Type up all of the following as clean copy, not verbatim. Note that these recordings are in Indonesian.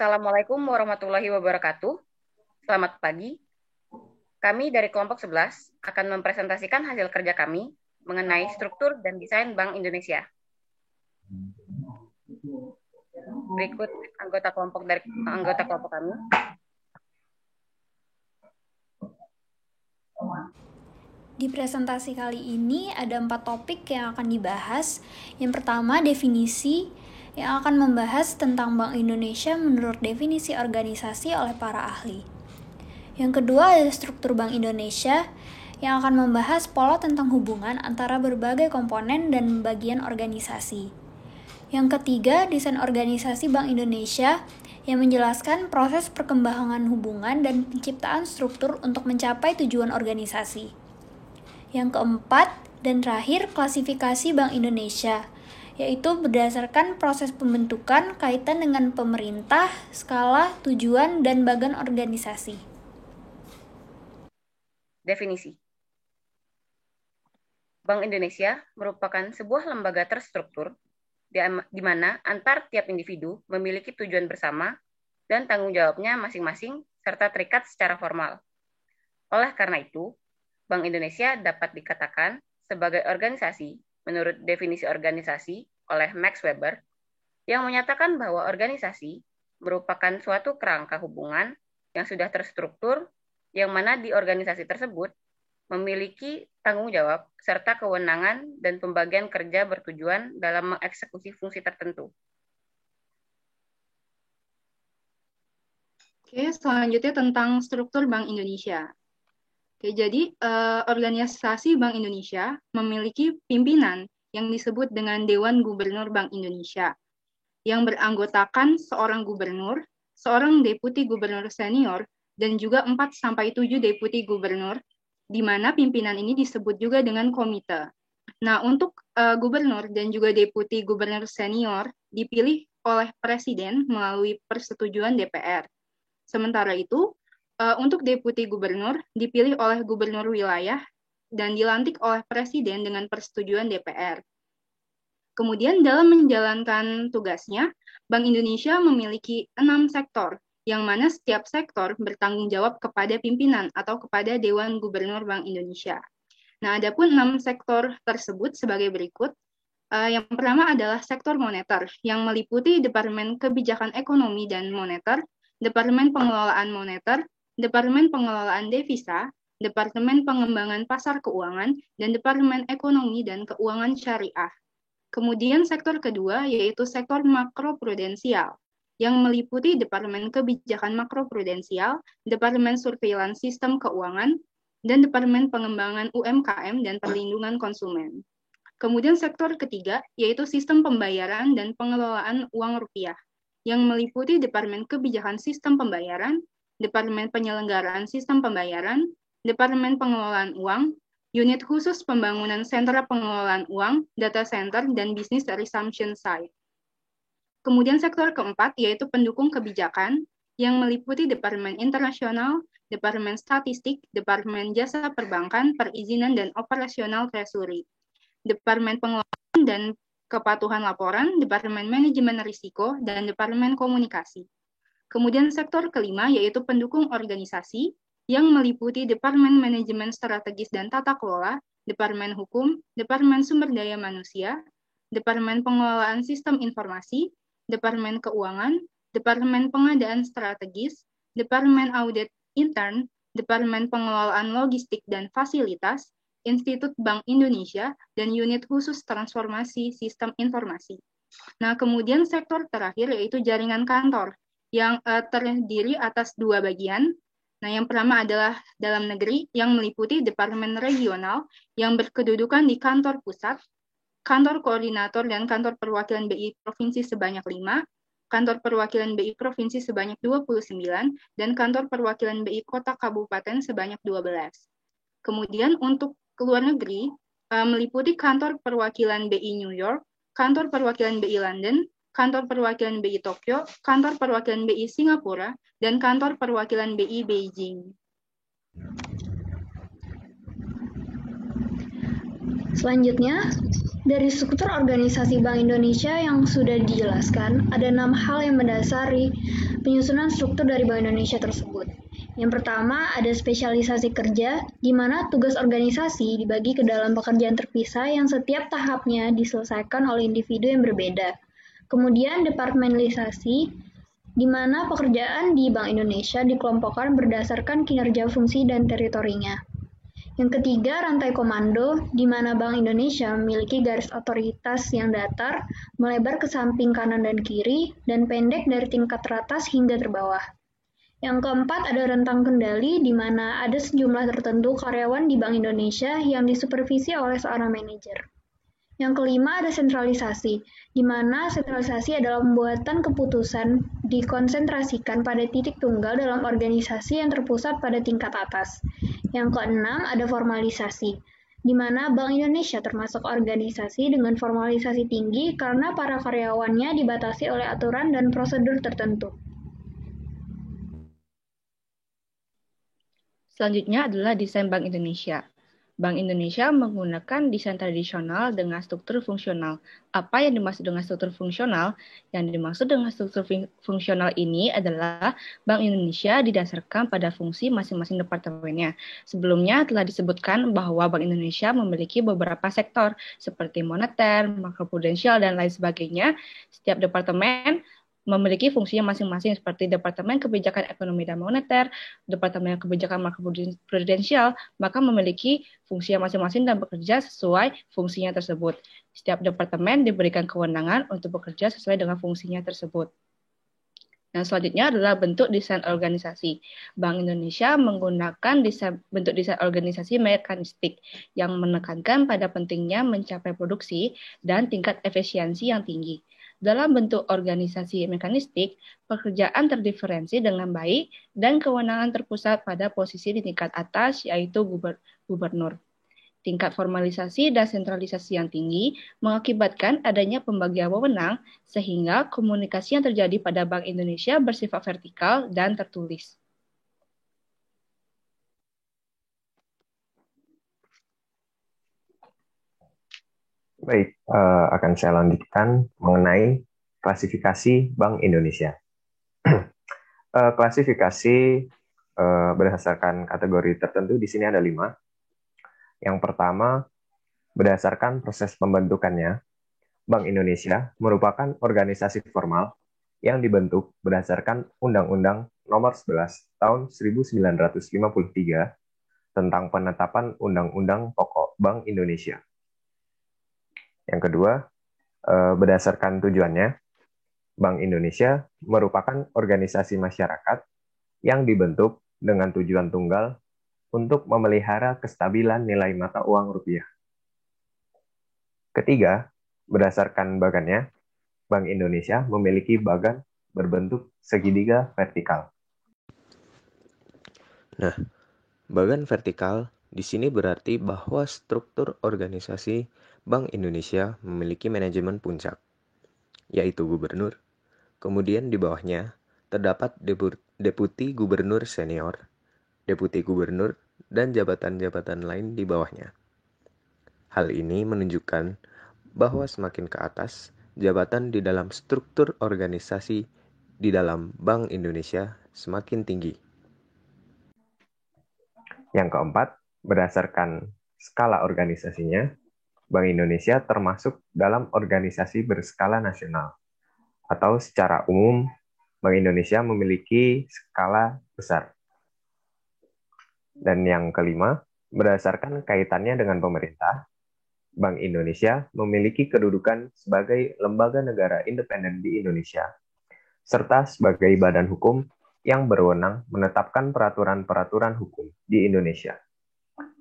Assalamualaikum warahmatullahi wabarakatuh. Selamat pagi. Kami dari kelompok 11 akan mempresentasikan hasil kerja kami mengenai struktur dan desain Bank Indonesia. Berikut anggota kelompok kami. Di presentasi kali ini ada 4 topik yang akan dibahas. Yang pertama, definisi yang akan membahas tentang Bank Indonesia menurut definisi organisasi oleh para ahli. Yang kedua ada struktur Bank Indonesia yang akan membahas pola tentang hubungan antara berbagai komponen dan bagian organisasi. Yang ketiga, desain organisasi Bank Indonesia yang menjelaskan proses perkembangan hubungan dan penciptaan struktur untuk mencapai tujuan organisasi. Yang keempat dan terakhir, klasifikasi Bank Indonesia, yaitu berdasarkan proses pembentukan kaitan dengan pemerintah, skala, tujuan, dan bagian organisasi. Definisi. Bank Indonesia merupakan sebuah lembaga terstruktur di mana antar tiap individu memiliki tujuan bersama dan tanggung jawabnya masing-masing serta terikat secara formal. Oleh karena itu, Bank Indonesia dapat dikatakan sebagai organisasi menurut definisi organisasi oleh Max Weber yang menyatakan bahwa organisasi merupakan suatu kerangka hubungan yang sudah terstruktur yang mana di organisasi tersebut memiliki tanggung jawab serta kewenangan dan pembagian kerja bertujuan dalam mengeksekusi fungsi tertentu. Oke, selanjutnya tentang struktur Bank Indonesia. Oke, jadi organisasi Bank Indonesia memiliki pimpinan yang disebut dengan Dewan Gubernur Bank Indonesia, yang beranggotakan seorang gubernur, seorang deputi gubernur senior, dan juga 4-7 deputi gubernur, di mana pimpinan ini disebut juga dengan komite. Nah, untuk gubernur dan juga deputi gubernur senior dipilih oleh presiden melalui persetujuan DPR. Sementara itu, untuk deputi gubernur dipilih oleh gubernur wilayah dan dilantik oleh presiden dengan persetujuan DPR. Kemudian dalam menjalankan tugasnya, Bank Indonesia memiliki 6 sektor, yang mana setiap sektor bertanggung jawab kepada pimpinan atau kepada Dewan Gubernur Bank Indonesia. Nah, adapun 6 sektor tersebut sebagai berikut. Yang pertama adalah sektor moneter, yang meliputi Departemen Kebijakan Ekonomi dan Moneter, Departemen Pengelolaan Moneter, Departemen Pengelolaan Devisa, Departemen Pengembangan Pasar Keuangan, dan Departemen Ekonomi dan Keuangan Syariah. Kemudian sektor kedua yaitu sektor makroprudensial, yang meliputi Departemen Kebijakan Makroprudensial, Departemen Surveillance Sistem Keuangan, dan Departemen Pengembangan UMKM dan Perlindungan Konsumen. Kemudian sektor ketiga yaitu sistem pembayaran dan pengelolaan uang rupiah, yang meliputi Departemen Kebijakan Sistem Pembayaran, Departemen Penyelenggaraan Sistem Pembayaran, Departemen Pengelolaan Uang, Unit Khusus Pembangunan Sentra Pengelolaan Uang, Data Center, dan Business Resumption Site. Kemudian sektor keempat yaitu pendukung kebijakan, yang meliputi Departemen Internasional, Departemen Statistik, Departemen Jasa Perbankan, Perizinan, dan Operasional Treasury, Departemen Pengelolaan dan Kepatuhan Laporan, Departemen Manajemen Risiko, dan Departemen Komunikasi. Kemudian sektor kelima yaitu pendukung organisasi, yang meliputi Departemen Manajemen Strategis dan Tata Kelola, Departemen Hukum, Departemen Sumber Daya Manusia, Departemen Pengelolaan Sistem Informasi, Departemen Keuangan, Departemen Pengadaan Strategis, Departemen Audit Intern, Departemen Pengelolaan Logistik dan Fasilitas, Institut Bank Indonesia, dan Unit Khusus Transformasi Sistem Informasi. Nah, kemudian sektor terakhir yaitu jaringan kantor, yang terdiri atas 2 bagian. Nah, yang pertama adalah dalam negeri, yang meliputi Departemen Regional, yang berkedudukan di kantor pusat, kantor koordinator dan kantor perwakilan BI Provinsi sebanyak 5, kantor perwakilan BI Provinsi sebanyak 29, dan kantor perwakilan BI Kota Kabupaten sebanyak 12. Kemudian untuk luar negeri, meliputi kantor perwakilan BI New York, kantor perwakilan BI London, kantor perwakilan BI Tokyo, kantor perwakilan BI Singapura, dan kantor perwakilan BI Beijing. Selanjutnya, Dari struktur organisasi Bank Indonesia yang sudah dijelaskan, ada 6 hal yang mendasari penyusunan struktur dari Bank Indonesia tersebut. Yang pertama, ada spesialisasi kerja, di mana tugas organisasi dibagi ke dalam pekerjaan terpisah yang setiap tahapnya diselesaikan oleh individu yang berbeda. Kemudian, departementalisasi, di mana pekerjaan di Bank Indonesia dikelompokkan berdasarkan kinerja fungsi dan teritorinya. Yang ketiga, rantai komando, di mana Bank Indonesia memiliki garis otoritas yang datar, melebar ke samping kanan dan kiri, dan pendek dari tingkat teratas hingga terbawah. Yang keempat, ada rentang kendali, di mana ada sejumlah tertentu karyawan di Bank Indonesia yang disupervisi oleh seorang manajer. Yang kelima, ada sentralisasi, di mana sentralisasi adalah pembuatan keputusan dikonsentrasikan pada titik tunggal dalam organisasi yang terpusat pada tingkat atas. Yang keenam, ada formalisasi, di mana Bank Indonesia termasuk organisasi dengan formalisasi tinggi karena para karyawannya dibatasi oleh aturan dan prosedur tertentu. Selanjutnya adalah desain Bank Indonesia. Bank Indonesia menggunakan desain tradisional dengan struktur fungsional. Apa yang dimaksud dengan struktur fungsional? Yang dimaksud dengan struktur fungsional ini adalah Bank Indonesia didasarkan pada fungsi masing-masing departemennya. Sebelumnya telah disebutkan bahwa Bank Indonesia memiliki beberapa sektor seperti moneter, makroprudensial, dan lain sebagainya. Setiap departemen memiliki fungsinya masing-masing seperti Departemen Kebijakan Ekonomi dan Moneter, Departemen Kebijakan Makroprudensial, maka memiliki fungsinya masing-masing dan bekerja sesuai fungsinya tersebut. Setiap departemen diberikan kewenangan untuk bekerja sesuai dengan fungsinya tersebut. Yang selanjutnya adalah bentuk desain organisasi. Bank Indonesia menggunakan bentuk desain organisasi mekanistik yang menekankan pada pentingnya mencapai produksi dan tingkat efisiensi yang tinggi. Dalam bentuk organisasi mekanistik, pekerjaan terdiferensi dengan baik dan kewenangan terpusat pada posisi di tingkat atas, yaitu gubernur. Tingkat formalisasi dan sentralisasi yang tinggi mengakibatkan adanya pembagian wewenang, sehingga komunikasi yang terjadi pada Bank Indonesia bersifat vertikal dan tertulis. Baik, akan saya lanjutkan mengenai klasifikasi Bank Indonesia. Klasifikasi berdasarkan kategori tertentu di sini ada 5. Yang pertama, berdasarkan proses pembentukannya, Bank Indonesia merupakan organisasi formal yang dibentuk berdasarkan Undang-Undang Nomor 11 Tahun 1953 tentang penetapan Undang-Undang Pokok Bank Indonesia. Yang kedua, berdasarkan tujuannya, Bank Indonesia merupakan organisasi masyarakat yang dibentuk dengan tujuan tunggal untuk memelihara kestabilan nilai mata uang rupiah. Ketiga, berdasarkan bagannya, Bank Indonesia memiliki bagan berbentuk segitiga vertikal. Nah, bagan vertikal di sini berarti bahwa struktur organisasi Bank Indonesia memiliki manajemen puncak, yaitu gubernur. Kemudian di bawahnya terdapat deputi gubernur senior, deputi gubernur, dan jabatan-jabatan lain di bawahnya. Hal ini menunjukkan bahwa semakin ke atas, jabatan di dalam struktur organisasi di dalam Bank Indonesia semakin tinggi. Yang keempat, berdasarkan skala organisasinya, Bank Indonesia termasuk dalam organisasi berskala nasional. Atau secara umum, Bank Indonesia memiliki skala besar. Dan yang kelima, berdasarkan kaitannya dengan pemerintah, Bank Indonesia memiliki kedudukan sebagai lembaga negara independen di Indonesia, serta sebagai badan hukum yang berwenang menetapkan peraturan-peraturan hukum di Indonesia.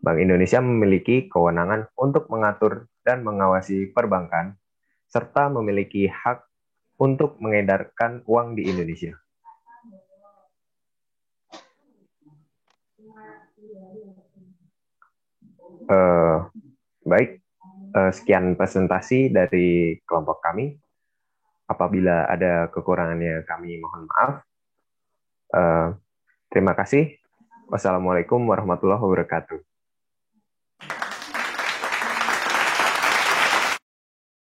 Bank Indonesia memiliki kewenangan untuk mengatur dan mengawasi perbankan, serta memiliki hak untuk mengedarkan uang di Indonesia. Baik, sekian presentasi dari kelompok kami. Apabila ada kekurangannya, kami mohon maaf. Terima kasih. Wassalamualaikum warahmatullahi wabarakatuh.